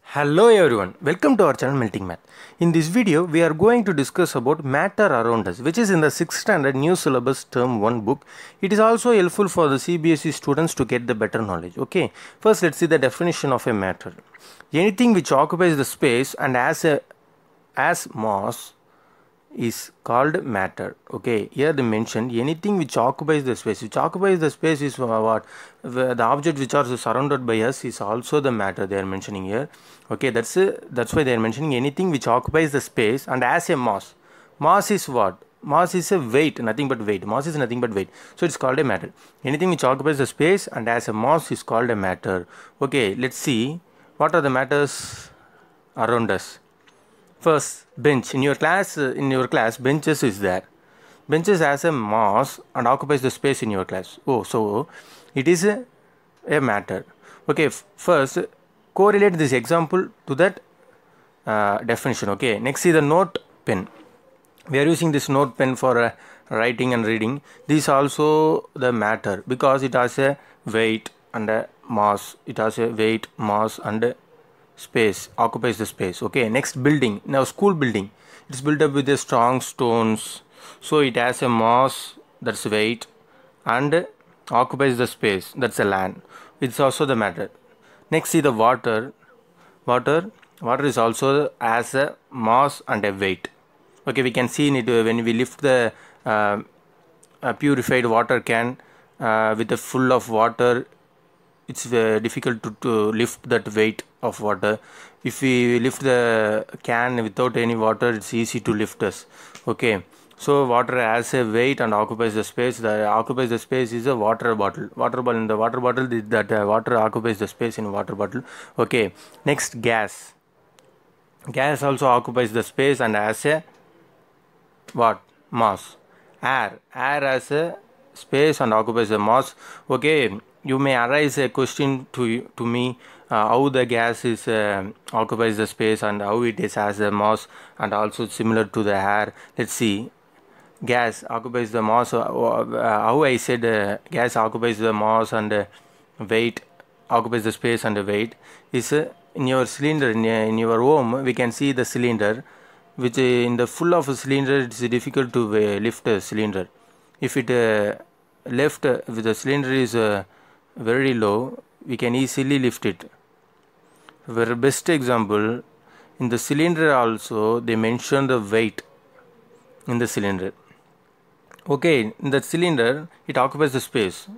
Hello everyone, welcome to our channel Melting Math. In this video, we are going to discuss about matter around us, which is in the 6th standard new syllabus term 1 book. It is also helpful for the CBSE students to get the better knowledge. Okay, first let's see the definition of a matter. Anything which occupies the space and as mass is called matter. Okay, here they mentioned anything which occupies the space. Which occupies the space is what? The object which are surrounded by us is also the matter they are mentioning here. Okay, that's why they are mentioning anything which occupies the space and as a mass. Mass is what? Mass is a weight, nothing but weight. Mass is nothing but weight. So it's called a matter. Anything which occupies the space and as a mass is called a matter. Okay, let's see what are the matters around us. First, bench. In your class, benches is there. Benches has a mass and occupies the space in your class. Oh, so it is a matter. Okay, first correlate this example to that definition. Okay, next see the note pen. We are using this note pen for writing and reading. This also the matter because it has a weight and a mass. It has a weight, mass and space, occupies the space. Okay, next building. Now school building, it's built up with the strong stones, so it has a mass, that's weight, and occupies the space, that's a land. It's also the matter. Next see the water. Water is also as a mass and a weight. Okay, we can see in it when we lift the purified water can with a full of water. It's difficult to lift that weight of water. If we lift the can without any water, it's easy to lift us. Okay, so water has a weight and occupies the space. The occupies the space is a water bottle. In the water bottle, that water occupies the space in water bottle. Okay, next gas. Gas also occupies the space and has a what? Mass. Air has a space and occupies the mass. Okay, you may arise a question to me how the gas is occupies the space and how it is as a mass and also similar to the air. Let's see. Gas occupies the mass. How I said gas occupies the mass and weight occupies the space and the weight is in your cylinder in your home. We can see the cylinder, which in the full of a cylinder it's difficult to lift a cylinder. If it left with the cylinder is very low, we can easily lift it. For best example, in the cylinder also they mention the weight in the cylinder. Okay, in the cylinder it occupies the space.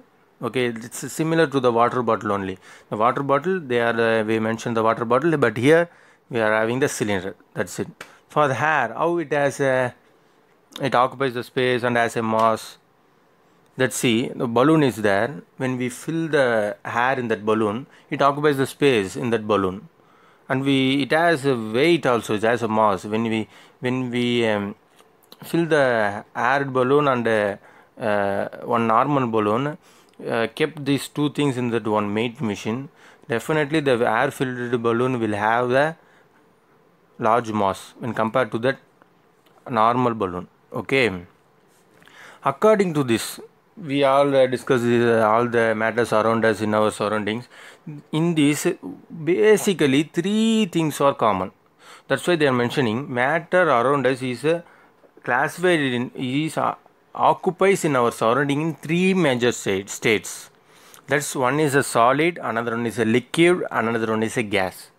Okay, it's similar to the water bottle only. The water bottle, we mentioned the water bottle, but here we are having the cylinder. That's it. For the hair, how it has it occupies the space and has a mass. Let's see, the balloon is there. When we fill the air in that balloon, it occupies the space in that balloon, and it has a weight also. It has a mass. When we fill the air balloon and one normal balloon, kept these two things in that one made machine, definitely the air filled balloon will have the large mass when compared to that normal balloon. Okay, according to this, we all discuss all the matters around us in our surroundings. In this, basically three things are common. That's why they are mentioning matter around us is classified occupies in our surrounding in three major states. That's one is a solid, another one is a liquid, another one is a gas.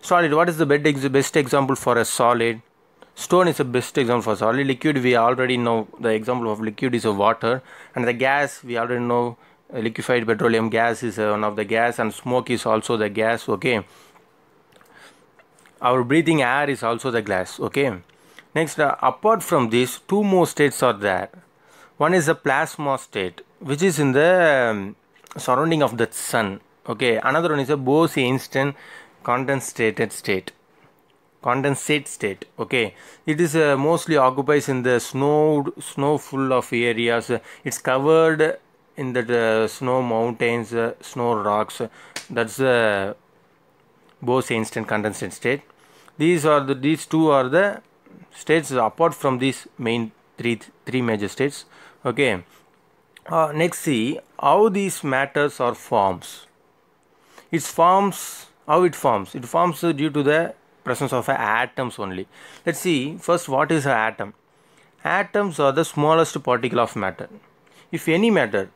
Solid, what is the best example for a solid? Stone is the best example for solid. Liquid, we already know the example of liquid is a water, and the gas we already know liquefied petroleum gas is one of the gas, and smoke is also the gas. Okay, our breathing air is also the gas. Okay, next apart from this, two more states are there. One is the plasma state, which is in the surrounding of the sun. Okay, another one is a Bose-Einstein condensate state. Okay, it is mostly occupies in the snow full of areas. It's covered in the snow mountains, snow rocks. That's the Bose-Einstein condensate state. These two are the states apart from these main three major states. Okay, next see how these matters are forms. Its forms How it forms? It forms due to the presence of atoms only. Let's see first what is an atom. Atoms are the smallest particle of matter. If any matter,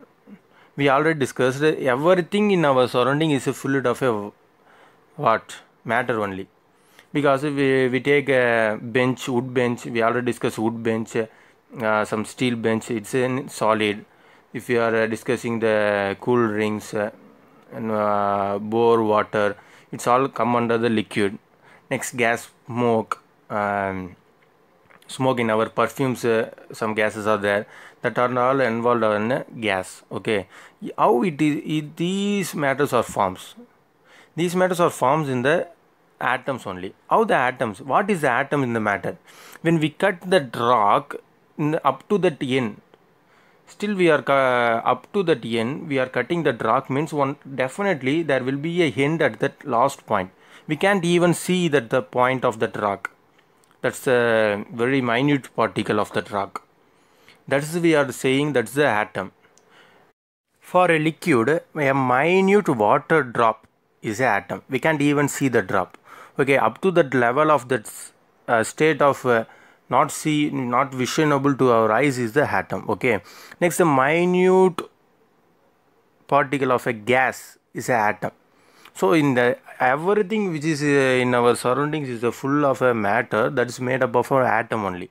we already discussed, everything in our surrounding is a fluid of a what? Matter only. Because we take a bench, wood bench, we already discussed wood bench, some steel bench, it's in solid. If we are discussing the cool drinks and bore water, it's all come under the liquid. Next, gas, smoke, smoke in our perfumes, some gases are there that are all involved in gas. Okay, how these matters are forms? These matters are forms in the atoms only. How the atoms? What is the atom in the matter? When we cut the rock up to that end, still we are up to that end, we are cutting the rock means one definitely there will be a end at that last point. We can't even see that the point of that rock. That's a very minute particle of that rock. That's we are saying that's the atom. For a liquid, a minute water drop is an atom. We can't even see the drop. Okay, up to that level of that state of not visionable to our eyes is the atom. Okay, next the minute particle of a gas is an atom. So in the everything which is in our surroundings is full of a matter that is made up of an atom only.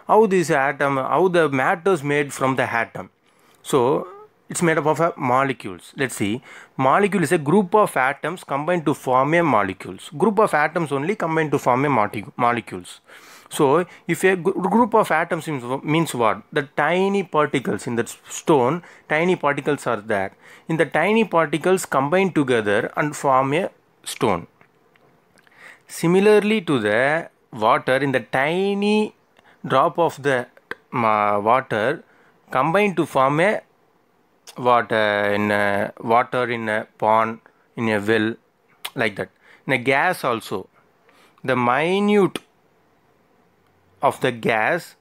How this atom, how the matter is made from the atom? So it's made up of molecules. Let's see. Molecule is a group of atoms combined to form a molecules. Group of atoms only combined to form a molecules. So if a group of atoms means what? The tiny particles in that stone, tiny particles are there. In the tiny particles combine together and form a stone. Similarly to the water, in the tiny drop of the water combine to form a water in a pond, in a well, like that. In a gas also, the minute of the gas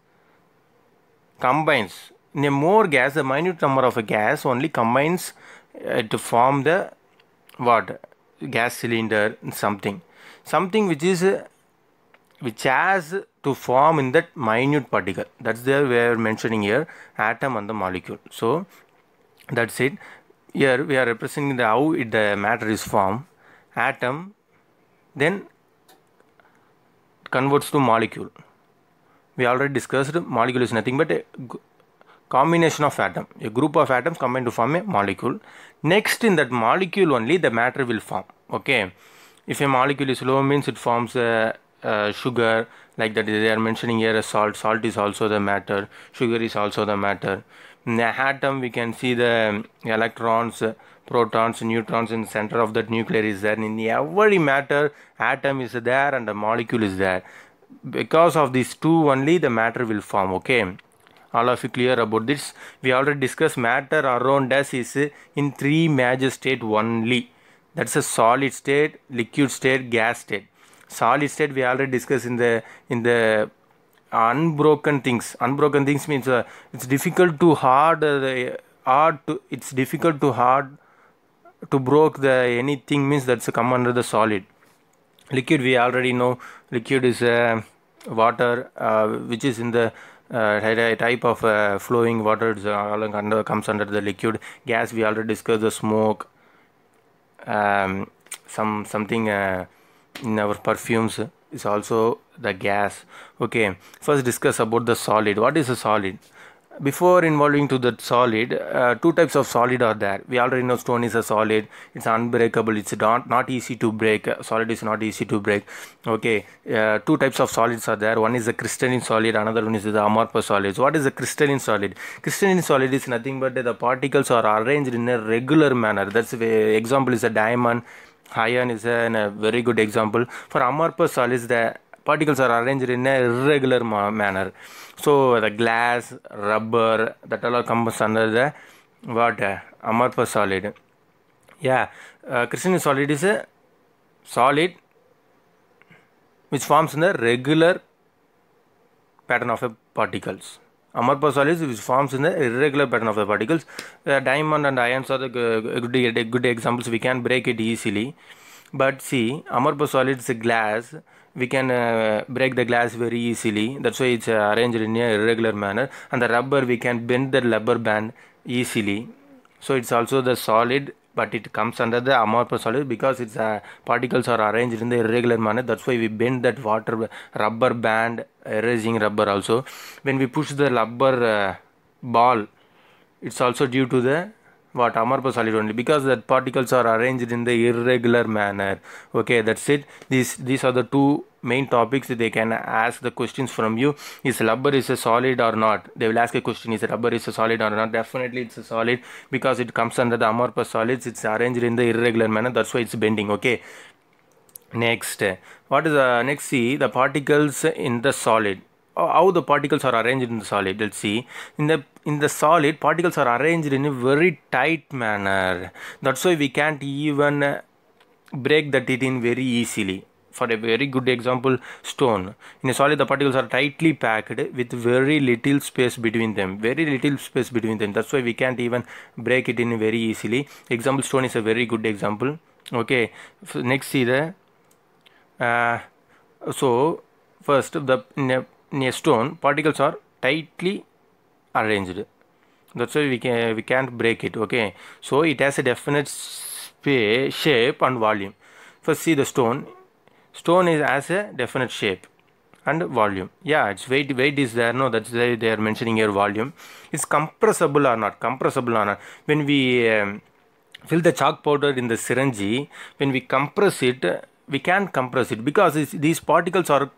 combines in a more gas, the minute number of a gas only combines to form the what? Gas cylinder, something which has to form in that minute particle. That's there we are mentioning here, atom and the molecule. So that's it. Here we are representing how the matter is formed. Atom then converts to molecule. We already discussed molecule is nothing but a combination of atom. A group of atoms combine to form a molecule. Next, in that molecule only the matter will form. Okay. If a molecule is low means it forms a sugar, like that. They are mentioning here a salt. Salt is also the matter. Sugar is also the matter. In the atom we can see the electrons, protons, neutrons in the center of that nucleus is there. In every matter, atom is there and the molecule is there. Because of these two only the matter will form. Okay, all of you clear about this? We already discussed matter around us is in three major state only. That's a solid state, liquid state, gas state. Solid state we already discussed in the unbroken things. Unbroken things means it's difficult to hard it's difficult to hard to broke the anything means that's come under the solid. Liquid we already know. Liquid is water which is in the type of flowing water. It's comes under the liquid. Gas we already discussed, the smoke, something in our perfumes is also the gas. Okay, first discuss about the solid. What is a solid? Before involving to the solid, two types of solid are there. We already know stone is a solid. It's unbreakable. It's not easy to break. Solid is not easy to break. Okay, two types of solids are there. One is the crystalline solid. Another one is the amorphous solids. What is the crystalline solid? Crystalline solid is nothing but the particles are arranged in a regular manner. That's the example is a diamond. Iron is a very good example. For amorphous solids, the particles are arranged in a irregular manner. So the glass, rubber, that all comes under the what? Amorphous solid. Yeah, crystalline solid is a solid which forms in a regular pattern of particles. Amorphous solids which forms in the irregular pattern of the particles. Diamond and ions are the good examples. We can break it easily. But see, amorphous solid is a glass. We can break the glass very easily. That's why it's arranged in a irregular manner. And the rubber, we can bend the rubber band easily. So it's also the solid, but it comes under the amorphous solid because its particles are arranged in the irregular manner. That's why we bend that rubber band, erasing rubber also. When we push the rubber ball, it's also due to the what amorphous solid only, because the particles are arranged in the irregular manner. Okay, that's it. These are the two main topics. They can ask the questions from you. Is rubber is a solid or not? They will ask a question, is rubber is a solid or not? Definitely it's a solid, because it comes under the amorphous solids. It's arranged in the irregular manner. That's why it's bending. Okay, next, what is the next? See the particles in the solid. How the particles are arranged in the solid? Let's see. In the solid, particles are arranged in a very tight manner. That's why we can't even break that it in very easily. For a very good example, stone. In a solid, the particles are tightly packed with very little space between them. Very little space between them. That's why we can't even break it in very easily. Example, stone is a very good example. Okay. Next, see the so first in a stone, particles are tightly arranged. That's why we can't break it. Okay, so it has a definite shape and volume. First, see the stone. Stone has a definite shape and volume. Yeah, its weight is there. No, that's why they are mentioning here volume. It's compressible or not? Compressible or not? When we fill the chalk powder in the syringe, when we compress it, we can't compress it because these particles are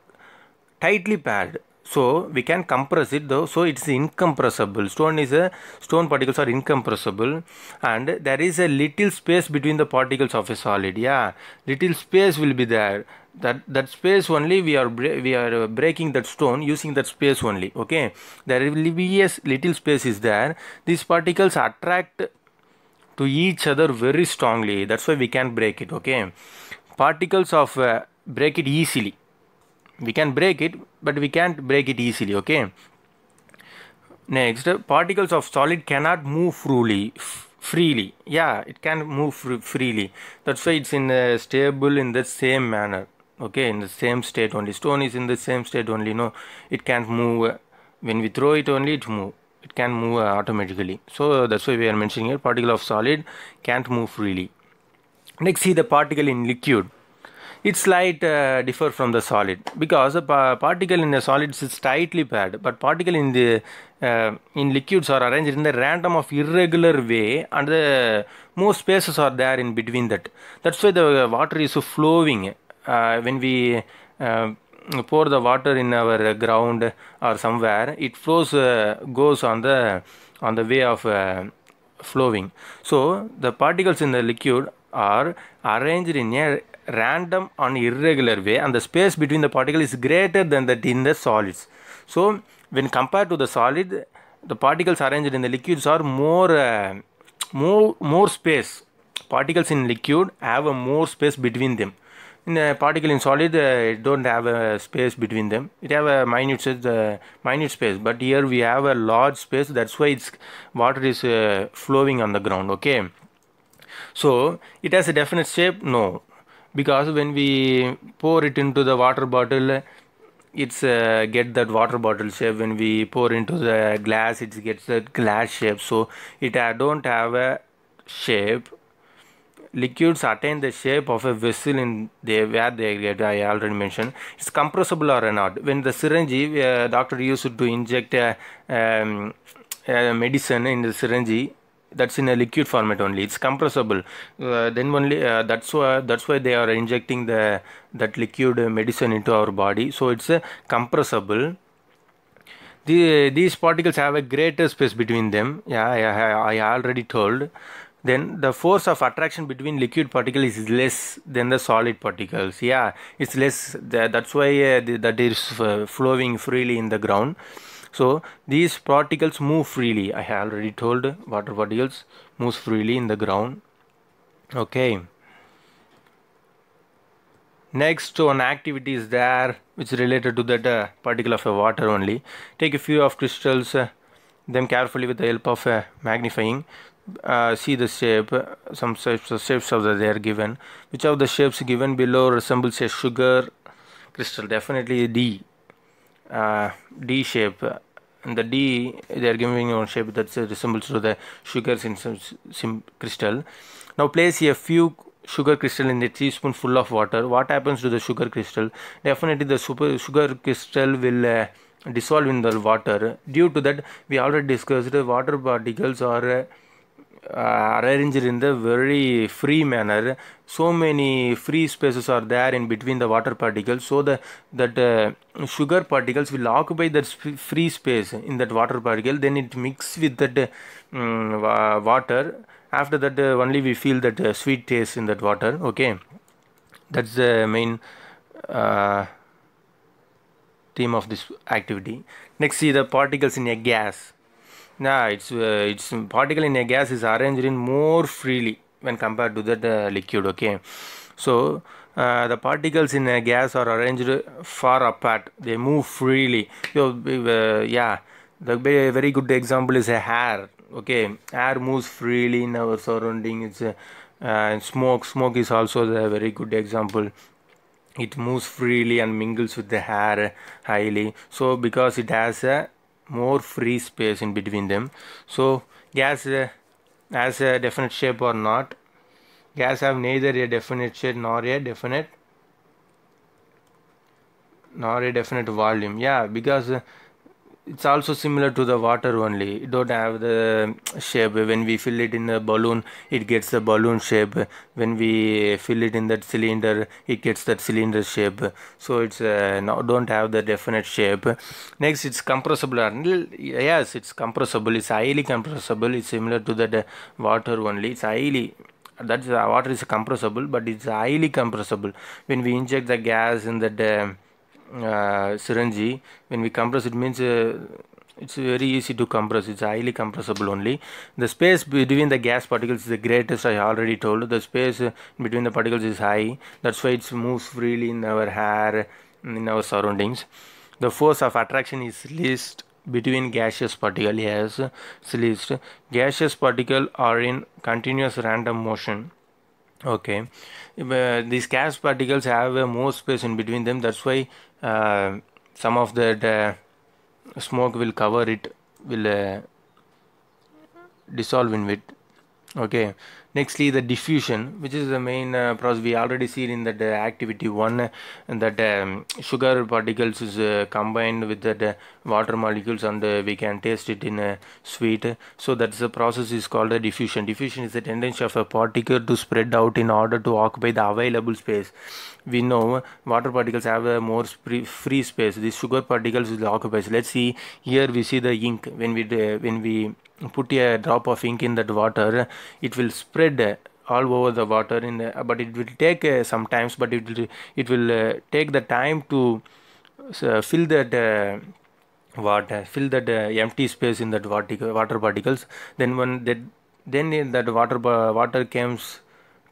tightly packed. So we can compress it though, so it's incompressible. Stone particles are incompressible, and there is a little space between the particles of a solid. Yeah, little space will be there. That space only we are breaking that stone using that space only. Okay, there will be a little space is there. These particles attract to each other very strongly. That's why we can break it. Okay, particles of break it easily. We can break it, but we can't break it easily. Okay, next, particles of solid cannot move freely. Yeah, it can move freely. That's why it's in stable in the same manner. Okay, in the same state only. Stone is in the same state only. No, it can't move. When we throw it only, it move. It can move automatically. So that's why we are mentioning here, particle of solid can't move freely. Next, see the particle in liquid. Its slight differ from the solid, because a particle in a solid is tightly packed, but particle in the in liquids are arranged in the random of irregular way, and the more spaces are there in between that. That's why the water is flowing. When we pour the water in our ground or somewhere, it flows goes on the way of flowing. So the particles in the liquid are arranged in a random and irregular way, and the space between the particle is greater than that in the solids. So when compared to the solid, the particles arranged in the liquids are more space. Particles in liquid have a more space between them. In a particle in solid, it don't have a space between them. It have a minute space, but here we have a large space. That's why its water is flowing on the ground. Okay, so it has a definite shape. No, because when we pour it into the water bottle, it's get that water bottle shape. When we pour into the glass, it gets that glass shape. So it don't have a shape. Liquids attain the shape of a vessel in where they get. I already mentioned it's compressible or not. When the syringe, doctor used to inject medicine in the syringe, that's in a liquid format only. It's compressible. Then only that's why they are injecting that liquid medicine into our body. So it's compressible. These particles have a greater space between them. Yeah, I already told. Then the force of attraction between liquid particles is less than the solid particles. Yeah, it's less. That's why that is flowing freely in the ground. So these particles move freely. I have already told, water particles moves freely in the ground. Okay. Next one activity is there which is related to that particle of water only. Take a few of crystals, them carefully with the help of magnifying. See the shape, some shapes of they are given. Which of the shapes given below resembles a sugar crystal? Definitely D. D shape. In the D, they are giving one shape that resembles to the sugar crystal. Now place a few sugar crystal in a teaspoon full of water. What happens to the sugar crystal? Definitely the sugar crystal will dissolve in the water. Due to that, we already discussed water particles are arranged in the very free manner. So many free spaces are there in between the water particles, so that sugar particles will occupy that free space in that water particle. Then it mix with that water. After that, only we feel that sweet taste in that water. Okay, that's the main uh, theme of this activity. Next, see the particles in a gas. Nah, it's particle in a gas is arranged in more freely when compared to that liquid. Okay, so the particles in a gas are arranged far apart. They move freely. So yeah, the very good example is a hair. Okay, air moves freely in our surrounding. It's smoke. Smoke is also the very good example. It moves freely and mingles with the hair highly, so because it has a more free space in between them. So gas has a definite shape or not? Gas have neither a definite shape nor a definite volume. Yeah, because it's also similar to the water only. It don't have the shape. When we fill it in a balloon, it gets the balloon shape. When we fill it in that cylinder, it gets that cylinder shape. So it's don't have the definite shape. Next, it's compressible. Yes, it's compressible. It's highly compressible. It's similar to that water only. It's highly, that's water is compressible, but it's highly compressible. When we inject the gas in that syringe, when we compress, it means it's very easy to compress. It's highly compressible only. The space between the gas particles is the greatest. I already told. The space between the particles is high. That's why it moves freely in our hair, in our surroundings. The force of attraction is least between gaseous particle. Yes, it's least. Gaseous particle are in continuous random motion. Okay, these gas particles have more space in between them. That's why some of that smoke will cover it, will dissolve in it. Okay, nextly the diffusion, which is the main process. We already see in that activity one, that sugar particles is combined with the water molecules, and we can taste it in sweet. So that's the process is called a diffusion. Diffusion is the tendency of a particle to spread out in order to occupy the available space. We know water particles have a more free space. These sugar particles will occupy. Let's see here. We see the ink. When we put a drop of ink in that water, it will spread all over the water in the, but it will take some times, but it will take the time to fill that fill that empty space in that water particles. Then when that, then in that water comes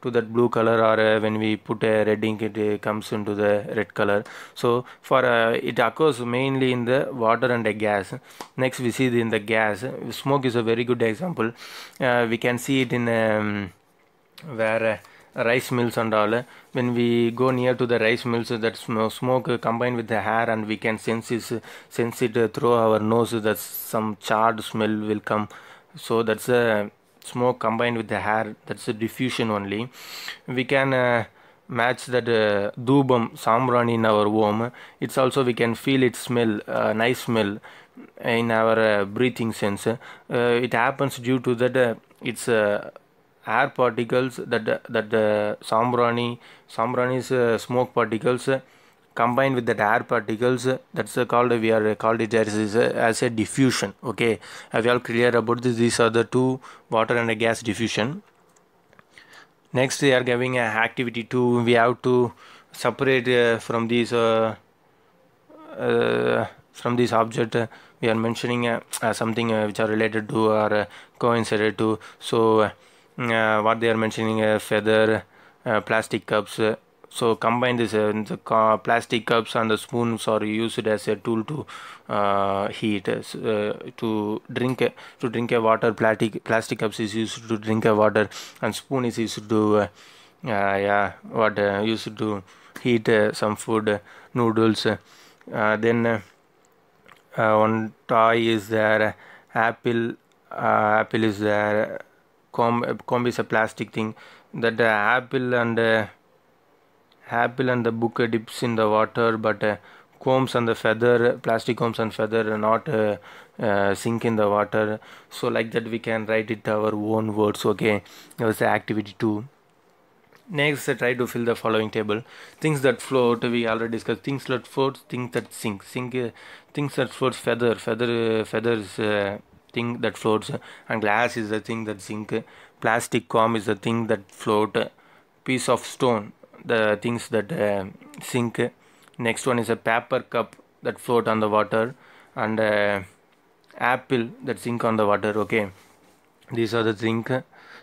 to that blue color, or when we put a red ink, it comes into the red color. So for it occurs mainly in the water and a gas. Next we see in the gas, smoke is a very good example. We can see it in where rice mills and all. When we go near to the rice mills, that smoke combined with the air, and we can sense it through our nose, that some charred smell will come. So that's a smoke combined with the air. That's a diffusion only. We can match that dhoopam sambrani in our home. It's also, we can feel its smell, nice smell in our breathing sense. It happens due to that it's air particles, that sambrani's smoke particles combined with the air particles. That's called, we are called it as a diffusion. Okay, are we all clear about this? These are the two, water and a gas diffusion. Next, they are giving a activity 2. We have to separate from these object. We are mentioning something which are related to or coincided to. So what they are mentioning, feather, plastic cups. So combine this, the plastic cups and the spoons are used as a tool to heat, to drink a water. Plastic cups is used to drink a water, and spoon is used to used to heat some food, noodles. Then one toy is there, apple is there. Comb is a plastic thing that apple and the book dips in the water, but combs and the feather, plastic combs and feather are not sink in the water. So like that we can write it our own words. Okay, that was the activity 2. Next, try to fill the following table. Things that float, we already discussed. Things that float, things that sink. Things that floats, feather is thing that floats, and glass is the thing that sink. Plastic comb is the thing that float. Piece of stone, the things that sink. Next one is a paper cup that float on the water, and apple that sink on the water. Okay, these are the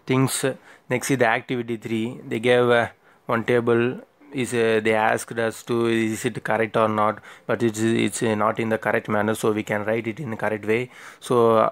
things. Next is the activity 3. They gave one table. They asked us to, is it correct or not, but it's not in the correct manner, so we can write it in the correct way. So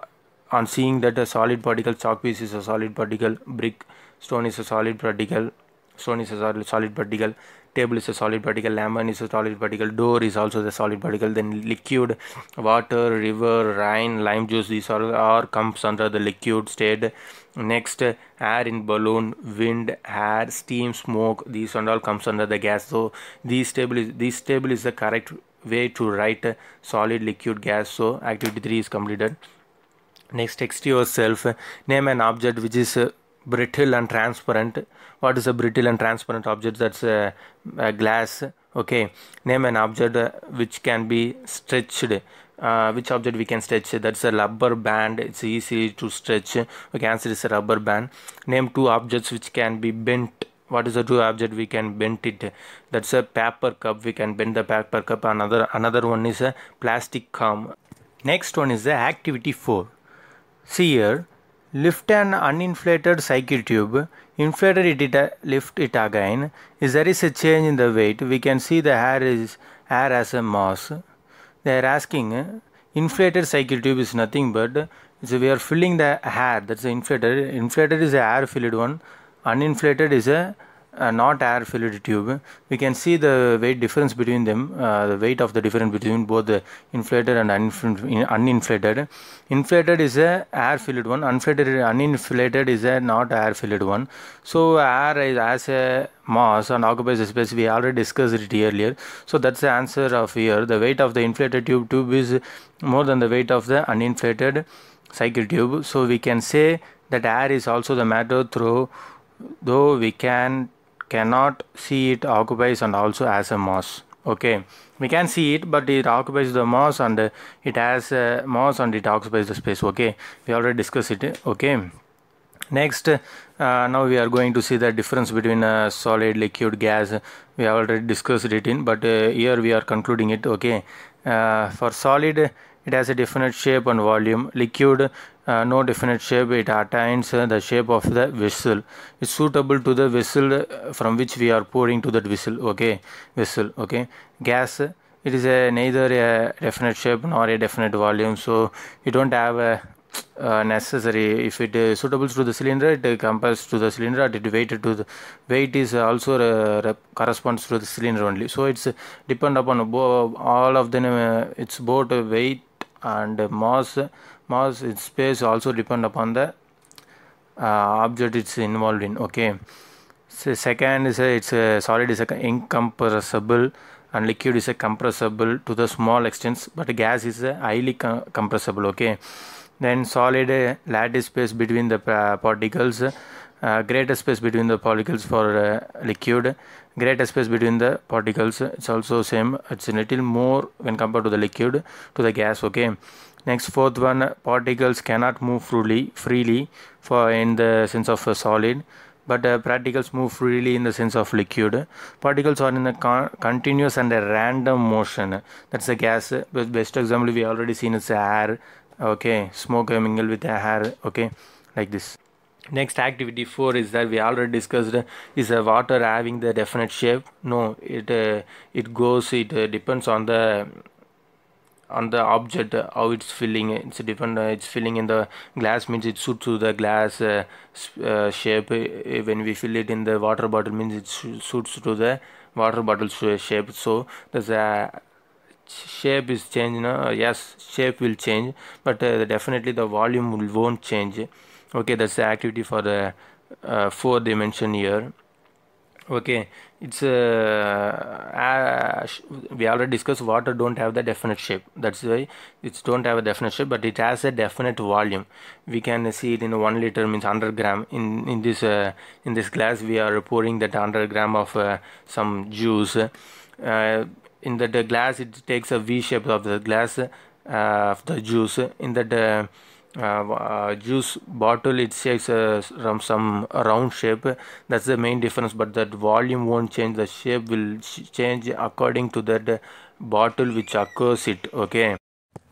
on seeing that a solid particle, chalk piece is a solid particle, brick stone is a solid particle, solid particle, table is a solid particle, lemon is a solid particle, door is also the solid particle. Then liquid, water, river, rain, lime juice, these all comes under the liquid state. Next, air in balloon, wind, air, steam, smoke, these and all comes under the gas. So this table is the correct way to write solid, liquid, gas. So activity 3 is completed. Next, text yourself. Name an object which is brittle and transparent. What is a brittle and transparent object? That's a glass. Okay, name an object which can be stretched. Which object we can stretch? That's a rubber band. It's easy to stretch. Okay, answer is a rubber band. Name 2 objects which can be bent. What is the 2 object we can bend it? That's a paper cup. We can bend the paper cup. Another one is a plastic comb. Next one is the activity 4. See here, lift an uninflated cycle tube, inflated it, lift it again. If there is a change in the weight, we can see the air as a mass. They are asking, inflated cycle tube is nothing but we are filling the air. That's the inflated. Inflated is the air filled one. Uninflated is a not air filled tube. We can see the weight difference between them, the weight of the difference between both the inflated and uninflated. Inflated is a air filled one, uninflated is a not air filled one. So air is as a mass and occupies the space. We already discussed it earlier. So that's the answer of here. The weight of the inflated tube is more than the weight of the uninflated cycle tube. So we can say that air is also the matter though we cannot see it occupies and also as a mass. Okay, we can see it, but it occupies the mass and it has a mass and it occupies the space. Okay, we already discussed it. Okay, next now we are going to see the difference between solid, liquid, gas. We already discussed it but here we are concluding it. Okay, for solid, it has a definite shape and volume. Liquid, no definite shape. It attains the shape of the vessel. It's suitable to the vessel from which we are pouring to that vessel. Okay, vessel. Okay, gas, it is neither a definite shape nor a definite volume. So you don't have a necessary. If it is suitable to the cylinder, it compares to the cylinder. It weighted to the weight is also corresponds to the cylinder only. So it's depend upon all of them. It's both weight and mass its space also depend upon the object it's involved in. Okay, so second is it's a solid is incompressible and liquid is a compressible to the small extent, but gas is a highly compressible. Okay, then solid, lattice space between the particles, greater space between the particles for liquid, greater space between the particles. It's also same. It's a little more when compared to the liquid to the gas. Okay, next fourth one, particles cannot move freely for in the sense of a solid, but particles move freely in the sense of liquid. Particles are in a continuous and a random motion. That's the gas. Best example we already seen is air. Okay, smoke mingle with air. Okay, like this. Next, activity 4 is that we already discussed, is a water having the definite shape? No, it depends on the object, how it's filling. It's different, it's filling in the glass means it suits to the glass shape. When we fill it in the water bottle means it suits to the water bottle shape. So the shape is changed, no? Yes, shape will change, but definitely the volume won't change. Okay, that's the activity for the 4 dimension here. Okay, it's we already discussed water don't have the definite shape. That's why it don't have a definite shape, but it has a definite volume. We can see it in 1 liter means 100 gram. In this glass, we are pouring that 100 gram of some juice. In the glass, it takes a V shape of the glass of the juice. In that juice bottle, it shapes from some round shape. That's the main difference, but that volume won't change. The shape will change according to that bottle which occurs it. Okay,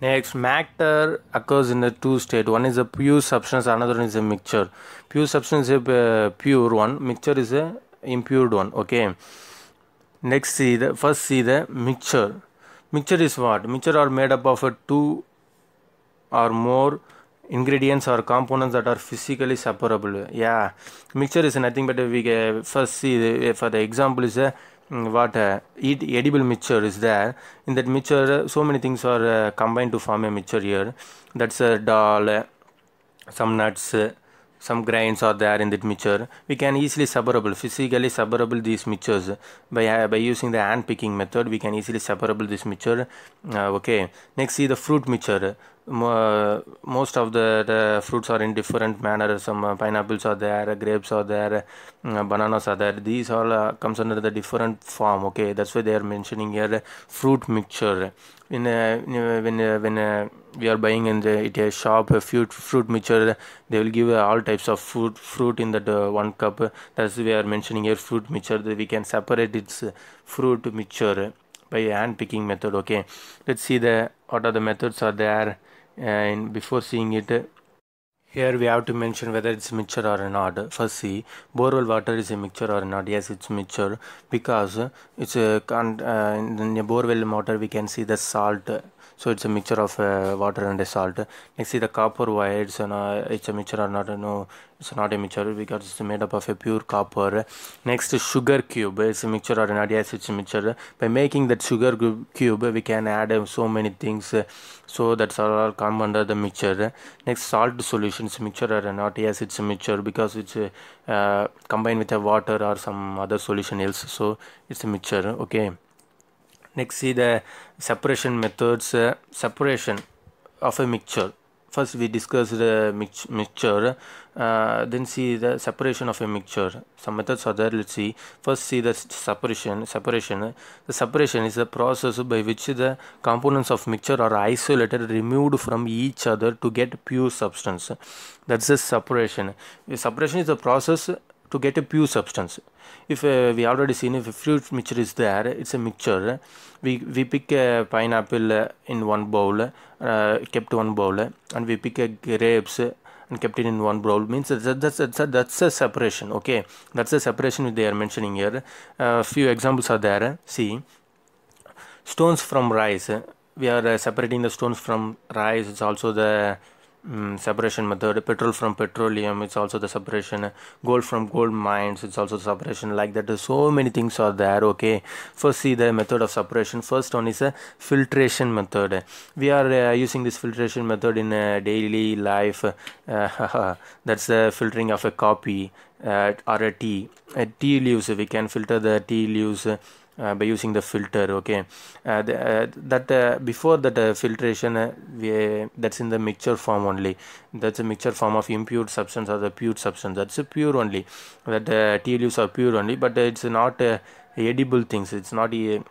next, matter occurs in the two state. One is a pure substance, another one is a mixture. Pure substance is a pure one, mixture is a impure one. Okay, next, see the mixture. Mixture is what? Mixture are made up of two or more ingredients or components that are physically separable. Yeah, mixture is nothing but we first see for the example is what edible mixture is there. In that mixture, so many things are combined to form a mixture here. That's a dal, some nuts, some grains are there in that mixture. We can easily physically separable these mixtures by using the hand picking method. We can easily separable this mixture. Okay, next, see the fruit mixture. Most of the fruits are in different manner. Some pineapples are there, grapes are there, bananas are there. These all comes under the different form. Okay, that's why they are mentioning here fruit mixture. When we are buying in a shop a fruit mixture, they will give all types of fruit in that one cup. That's we are mentioning here fruit mixture. That we can separate its fruit mixture by hand picking method. Okay, let's see the what are the methods are there. And before seeing it, here we have to mention whether it's mixture or not. First, see, borewell water is a mixture or not. Yes, it's mixture because it's a in a borewell water we can see the salt. So it's a mixture of water and a salt. Next, see the copper wire. It's a mixture or not? No, it's not a mixture because it's made up of a pure copper. Next, sugar cube. It's a mixture or not? Yes, it's a mixture. By making that sugar cube, we can add so many things. So that's all come under the mixture. Next, salt solutions, mixture or not? Yes, it's a mixture because it's combined with a water or some other solution else. So it's a mixture. Okay. Next, see the separation methods. Separation of a mixture. First, we discuss the mixture. Then see the separation of a mixture. Some methods are there. Let's see. First, see the separation. The separation is the process by which the components of mixture are isolated, removed from each other to get pure substance. That's the separation. The separation is the process to get a pure substance. If we already seen, if a fruit mixture is there, it's a mixture. We pick a pineapple in one bowl, kept one bowl, and we pick a grapes and kept it in one bowl. Means that's a separation. Okay, that's a separation they are mentioning here. Few examples are there. See, stones from rice. We are separating the stones from rice. It's also the separation method. Petrol from petroleum, it's also the separation. Gold from gold mines, it's also separation. Like that, so many things are there. Okay, first see the method of separation. First one is a filtration method. We are using this filtration method in daily life. That's the filtering of a coffee or a tea. Tea leaves, we can filter the tea leaves by using the filter. Okay, before that filtration, that's in the mixture form only. That's a mixture form of impure substance or the pure substance. That's a pure only. That tea leaves are pure only, but it's not edible things. It's not edible.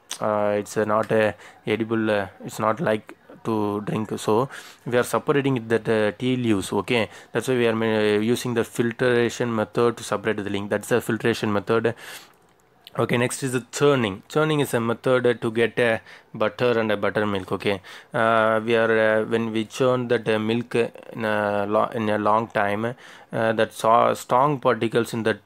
It's not like to drink. So we are separating that tea leaves. Okay, that's why we are using the filtration method to separate the link. That's the filtration method. Okay, next is the churning. Churning is a method to get butter and buttermilk. Okay, we are when we churn that milk in a long time, that strong particles in the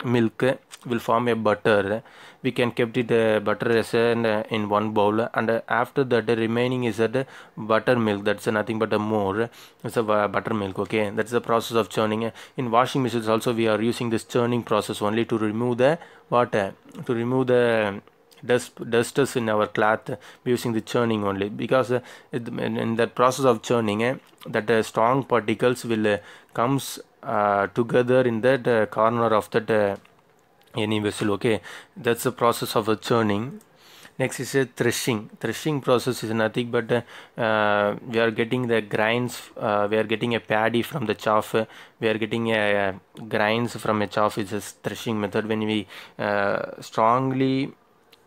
milk will form a butter. We can kept it butter as in one bowl, and after that the remaining is that buttermilk. That's nothing but a more. It's a buttermilk. Okay, that's the process of churning. In washing machines also we are using this churning process only to remove the water, to remove the dusters in our cloth, using the churning only, because in the process of churning that strong particles will comes together in that corner of that any vessel. Okay, that's the process of churning. Next is a threshing process is nothing but we are getting the grinds, we are getting a paddy from the chaff, we are getting a grinds from a chaff. Is a threshing method. When we strongly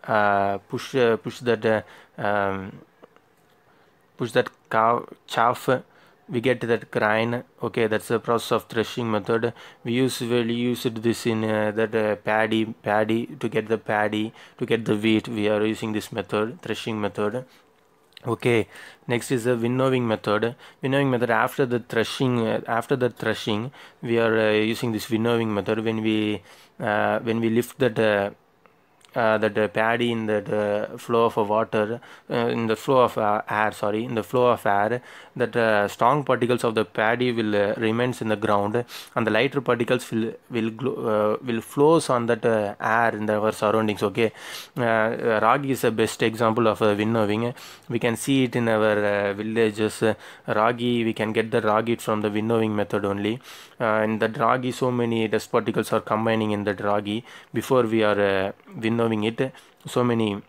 push that chaff, we get that grind. Okay, that's the process of threshing method. We usually use this in that paddy to get the paddy, to get the wheat. We are using this method, threshing method. Okay, next is the winnowing method. Winnowing method after the threshing, we are using this winnowing method. When we lift that paddy in that flow of water, in the flow of air, sorry, in the flow of air, that strong particles of the paddy will remains in the ground, and the lighter particles will flows on that air in our surroundings. Okay, ragi is the best example of winnowing. We can see it in our villages. Ragi, we can get the ragi from the winnowing method only. In the ragi, so many dust particles are combining in that ragi. Before we are winnowing it, so many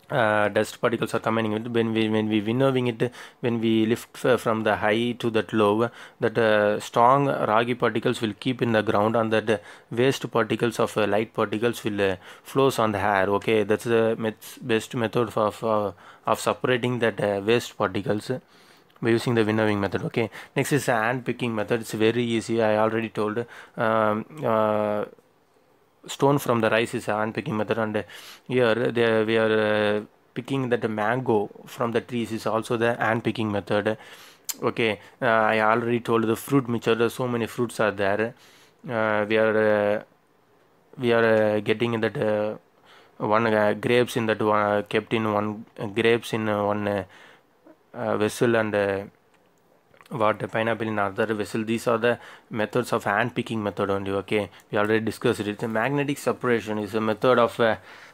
dust particles are coming in. When we winnowing it, when we lift from the high to that low, that strong ragi particles will keep in the ground, and that waste particles of light particles will flows on the air. Okay, that's the best method of separating that waste particles by using the winnowing method. Okay, next is hand picking method. It's very easy. I already told. Stone from the rice is a hand picking method, and here we are picking that mango from the trees is also the hand picking method. Okay, I already told the fruit mixture. So many fruits are there. We are getting in that one grapes in that one, kept in one grapes in one vessel, and what pineapple in other vessel. These are the methods of hand picking method only. Okay, we already discussed it. The magnetic separation is a method of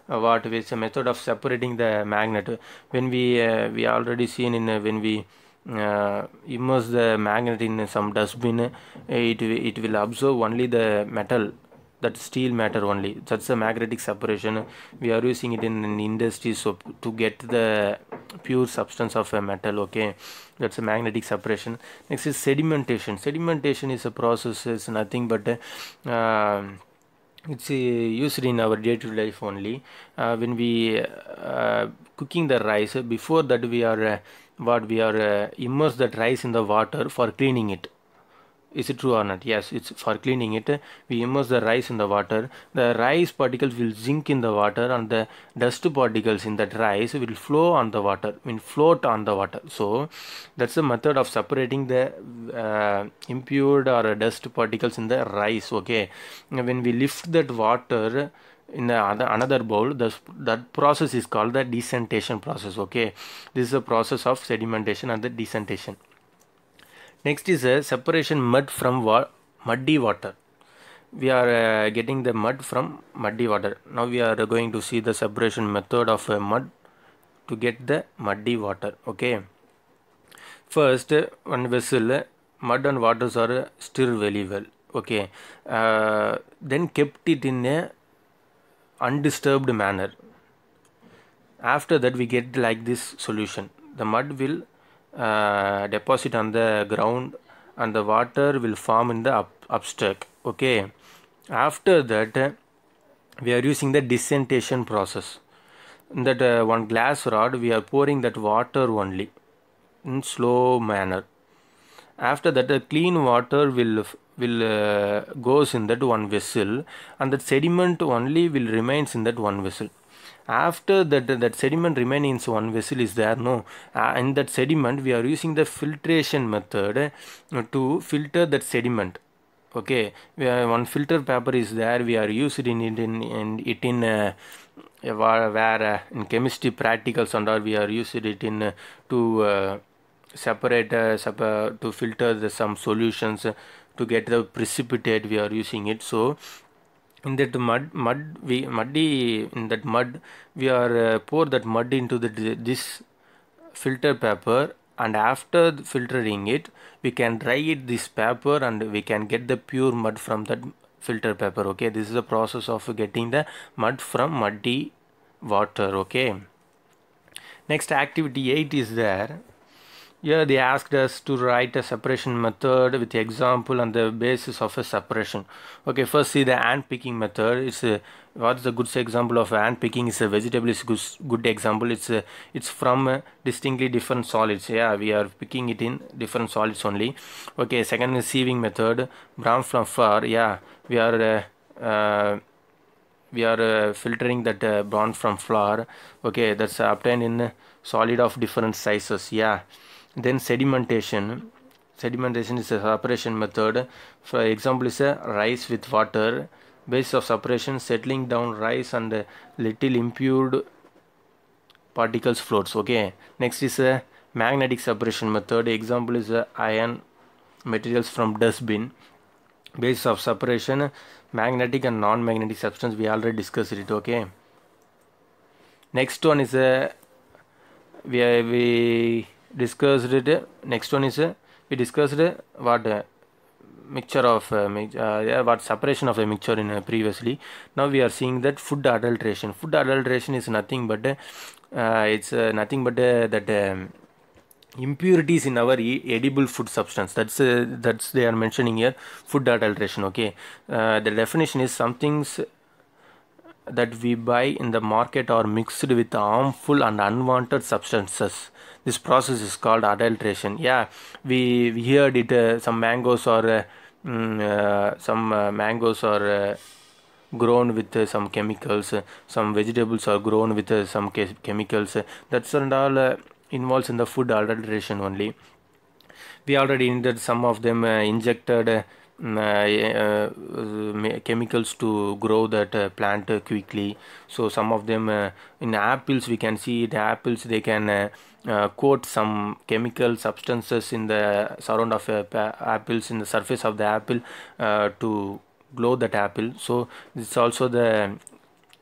what is a method of separating the magnet. When we already seen in when we immerse the magnet in some dustbin, it will absorb only the metal, that steel matter only. That's a magnetic separation. We are using it in industry, so to get the pure substance of a metal. Okay, that's a magnetic separation. Next is sedimentation. Sedimentation is a process, is nothing but it's used in our day-to-day life only. When we cooking the rice, before that we are immerse that rice in the water for cleaning it. Is it true or not? Yes, it's for cleaning it. We immerse the rice in the water. The rice particles will sink in the water, and the dust particles in that rice will flow on the water, will float on the water. So that's the method of separating the impure or dust particles in the rice. Okay, when we lift that water in another bowl, that process is called the decantation process. Okay, this is a process of sedimentation and the decantation. Next is a separation mud from muddy water. We are getting the mud from muddy water. Now we are going to see the separation method of mud to get the muddy water. Okay. First, one vessel, mud and waters are stirred very well. Okay. Then kept it in a undisturbed manner. After that, we get like this solution. The mud will deposit on the ground, and the water will form in the upstack. Okay, after that we are using the decantation process. In that one glass rod, we are pouring that water only in slow manner. After that, the clean water will goes in that one vessel, and that sediment only will remains in that one vessel. After that sediment remains in one vessel is there, no, in that sediment we are using the filtration method to filter that sediment. Okay, one filter paper is there, we are used where in chemistry practicals and all we are used it in to separate to filter some solutions to get the precipitate, we are using it. So in that mud we are pour that mud into this filter paper, and after filtering it we can dry it this paper and we can get the pure mud from that filter paper. Okay, this is the process of getting the mud from muddy water. Okay, next activity 8 is there. Here they asked us to write a separation method with example on the basis of a separation. Okay, first see the ant picking method. It's what's the good example of ant picking? Is a vegetable is good example. It's from distinctly different solids. Yeah, we are picking it in different solids only. Okay, second is sieving method. Brown from flour. Yeah, we are filtering that brown from flour. Okay, that's obtained in solid of different sizes. Yeah, then sedimentation is a separation method. For example is a rice with water. Base of separation, settling down rice and little impure particles floats. Okay, next is a magnetic separation method. Example is a iron materials from dustbin. Base of separation, magnetic and non-magnetic substance, we already discussed it. Okay, next one is a we discussed it. Next one is we discussed what mixture of yeah, what separation of a mixture in previously. Now we are seeing that food adulteration. Food adulteration is nothing but it's nothing but that impurities in our edible food substance. That's they are mentioning here, food adulteration. Okay, the definition is some things that we buy in the market are mixed with harmful and unwanted substances. This process is called adulteration. Yeah, we heard it. Some mangoes are grown with some chemicals. Some vegetables are grown with some chemicals. That's and all involves in the food adulteration only. We already ended some of them injected chemicals to grow that plant quickly. So some of them in apples we can see the apples they can coat some chemical substances in the surround of apples, in the surface of the apple to glow that apple. So it's also the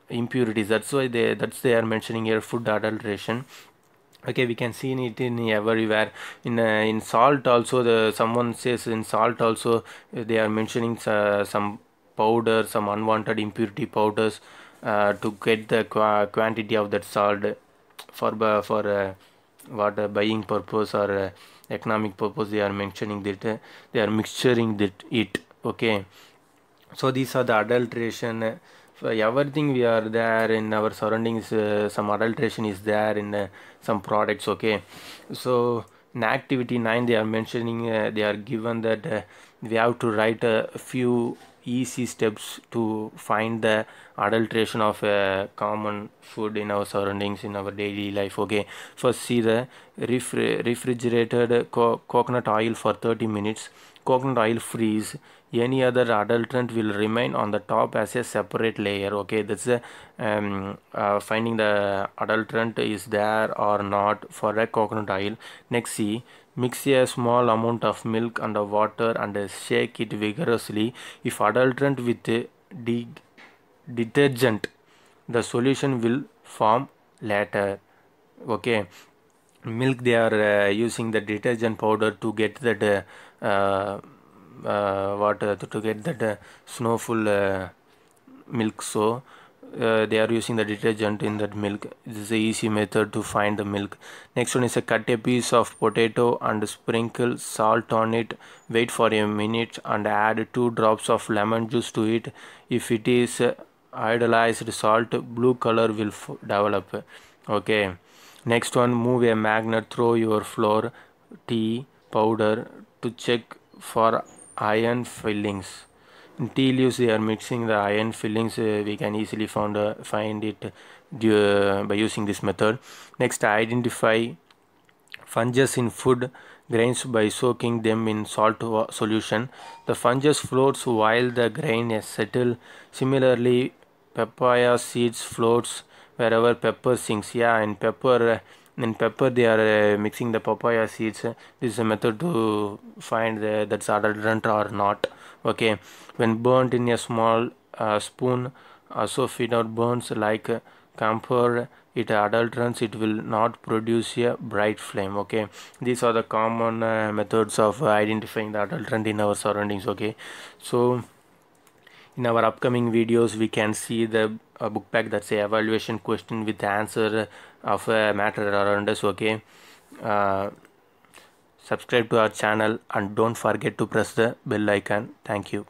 impurities. That's why they are mentioning here food adulteration. Okay, we can see it in everywhere. In salt also, someone says in salt also they are mentioning some powder, some unwanted impurity powders to get the quantity of that salt for what buying purpose or economic purpose. They are mentioning that they are mixturing it. Okay, so these are the adulteration. For everything we are there in our surroundings, some adulteration is there in some products. Okay, so in activity 9 they are mentioning they are given that we have to write a few easy steps to find the adulteration of a common food in our surroundings in our daily life. Okay, first see the refrigerated coconut oil for 30 minutes. Coconut oil freeze. Any other adulterant will remain on the top as a separate layer. Okay, that's a finding the adulterant is there or not for a coconut oil. Next, see, mix a small amount of milk and water and shake it vigorously. If adulterant with detergent, the solution will form later. Okay, milk they are using the detergent powder to get that water to get that snowful milk. So they are using the detergent in that milk. This is a easy method to find the milk. Next one is a cut a piece of potato and sprinkle salt on it. Wait for a minute and add 2 drops of lemon juice to it. If it is iodized salt, blue color will develop. Okay, next one, move a magnet through your flour, tea powder to check for iron fillings. In tea leaves, they are mixing the iron fillings. We can easily find it by using this method. Next, identify fungus in food grains by soaking them in salt solution. The fungus floats while the grain is settled. Similarly, papaya seeds floats wherever pepper sinks. Yeah, in pepper they are mixing the papaya seeds. This is a method to find that's adulterant or not. Okay, when burnt in a small spoon, also feed out burns like camphor, it adulterants, it will not produce a bright flame. Okay, these are the common methods of identifying the adulterant in our surroundings. Okay, so in our upcoming videos we can see the book pack, that's a evaluation question with the answer of a matter around us. Okay, uh, subscribe to our channel and don't forget to press the bell icon. Thank you.